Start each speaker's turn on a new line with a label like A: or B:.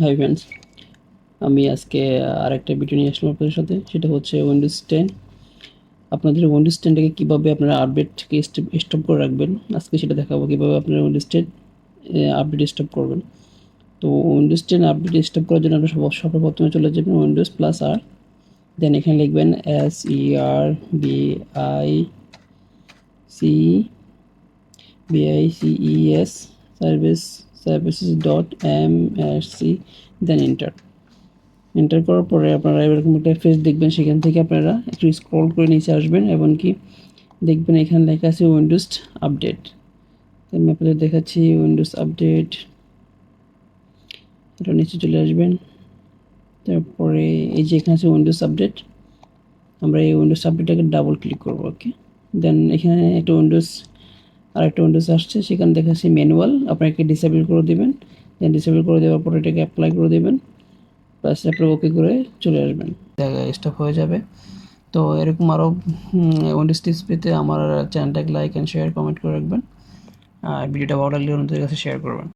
A: Hi friends, আমি আজকে আরেকটা ভিডিও নিয়ে আসলাম আপনাদের সাথে। সেটা হচ্ছে উইন্ডোজ 10। আপনাদের উইন্ডোজ 10টাকে কীভাবে আপনারা আপডেটকে স্টপ করে রাখবেন, আজকে সেটা দেখাবো। কীভাবে আপনারা উইন্ডোজ 10 আপডেট স্টপ করবেন। তো উইন্ডোজ 10 আপডেট স্টপ করার জন্য আপনারা সর্বপ্রথমে চলে যাবেন উইন্ডোজ প্লাস আর, দেন এখানে লিখবেন SERBICES services.msc, দেন এন্টার করার পরে আপনারা এরকম একটা পেজ দেখবেন। সেখান থেকে আপনারা একটু স্ক্রল করে নিচে আসবেন এবং কি দেখবেন এখানে লেখা আছে উইন্ডোজ আপডেট। আমি আপনাদের দেখাচ্ছি উইন্ডোজ আপডেট। এটা নিচে চলে আসবেন, তারপরে এই যে এখানে আছে উইন্ডোজ আপডেট। আমরা এই উইন্ডোজ আপডেটটাকে ডাবল ক্লিক করব। ওকে, দেন এখানে একটা আরেকটা উইন্ডোজ আসছে, সেখানে দেখাচ্ছি ম্যানুয়াল। আপনাকে ডিসেবল করে দেবেন। দেন ডিসেবল করে দেওয়ার পরে এটাকে অ্যাপ্লাই করে দেবেন, প্লাস আপনার ওকে করে চলে আসবেন, জায়গায় স্টপ হয়ে যাবে। তো এরকম আরও উইন্ডোজ টিপস পেতে আমার চ্যানেলটাকে লাইক অ্যান্ড শেয়ার কমেন্ট করে রাখবেন। আর ভিডিওটা ভালো লাগলে অন্যদের কাছে শেয়ার করবেন।